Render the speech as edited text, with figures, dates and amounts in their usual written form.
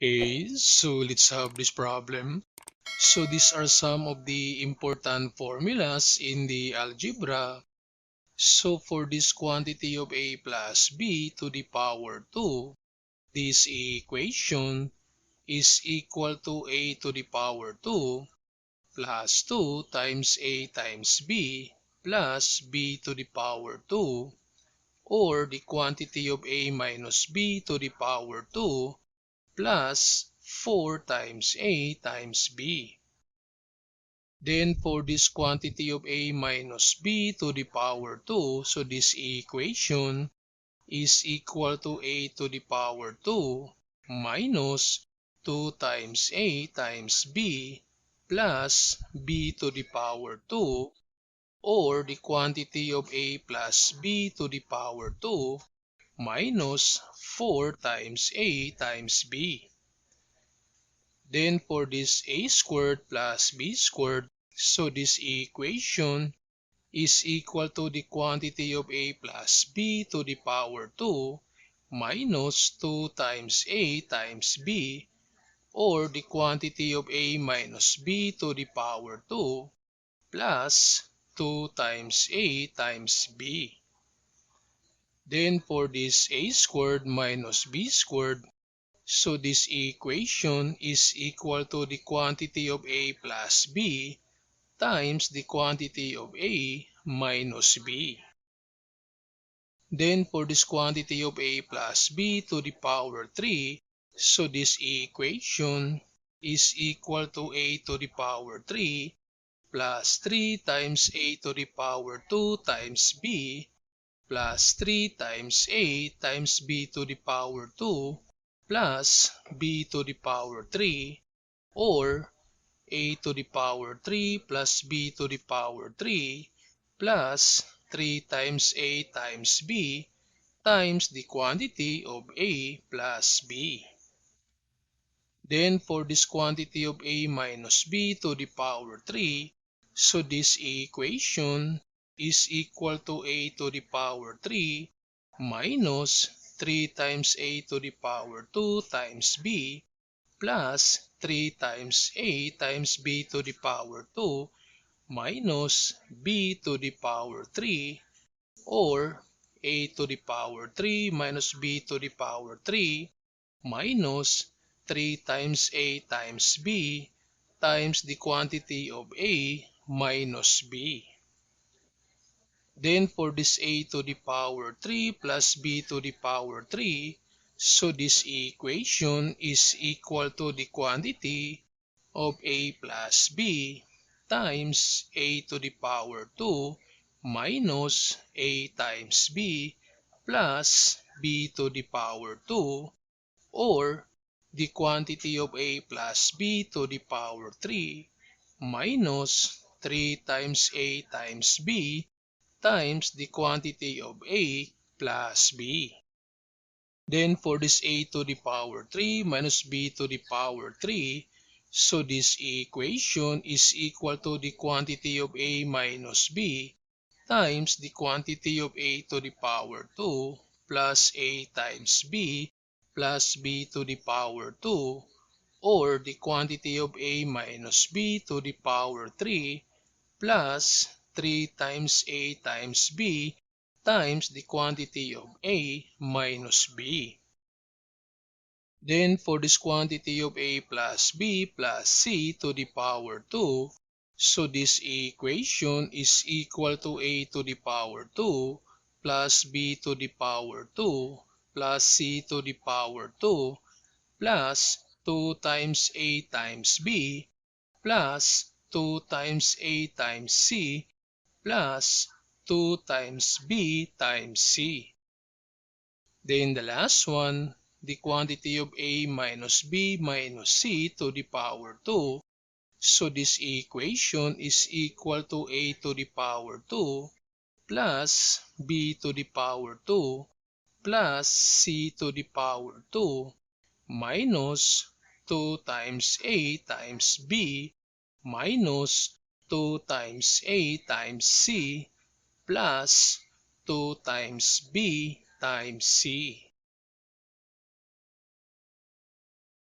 Okay, so let's have this problem. So these are some of the important formulas in the algebra. So for this quantity of a plus b to the power 2, this equation is equal to a to the power 2 plus 2 times a times b plus b to the power 2, or the quantity of a minus b to the power 2 plus 4 times a times b. Then for this quantity of a minus b to the power 2, so this equation is equal to a to the power 2 minus 2 times a times b plus b to the power 2, or the quantity of a plus b to the power 2 minus 4 times a times b. Then for this a squared plus b squared, so this equation is equal to the quantity of a plus b to the power 2 minus 2 times a times b, or the quantity of a minus b to the power 2 plus 2 times a times b. Then for this a squared minus b squared, so this equation is equal to the quantity of a plus b times the quantity of a minus b. Then for this quantity of a plus b to the power 3, so this equation is equal to a to the power 3 plus 3 times a to the power 2 times b plus 3 times a times b to the power 2 plus b to the power 3, or a to the power 3 plus b to the power 3 plus 3 times a times b times the quantity of a plus b. Then for this quantity of a minus b to the power 3, so this equation is equal to a to the power 3 minus 3 times a to the power 2 times b plus 3 times a times b to the power 2 minus b to the power 3, or a to the power 3 minus b to the power 3 minus 3 times a times b times the quantity of a minus b. Then for this a to the power 3 plus b to the power 3, so this equation is equal to the quantity of a plus b times a to the power 2 minus a times b plus b to the power 2, or the quantity of a plus b to the power 3 minus 3 times a times b times the quantity of a plus b. Then for this a to the power 3 minus b to the power 3, so this equation is equal to the quantity of a minus b times the quantity of a to the power 2 plus a times b plus b to the power 2, or the quantity of a minus b to the power 3 plus 3 times a times b times the quantity of a minus b. Then for this quantity of a plus b plus c to the power 2, so this equation is equal to a to the power 2 plus b to the power 2 plus c to the power 2 plus 2 times a times b plus 2 times a times c plus 2 times b times c. Then the last one, the quantity of a minus b minus c to the power 2. So this equation is equal to a to the power 2 plus b to the power 2 plus c to the power 2 minus 2 times a times b minus 2 times a times c plus 2 times b times c.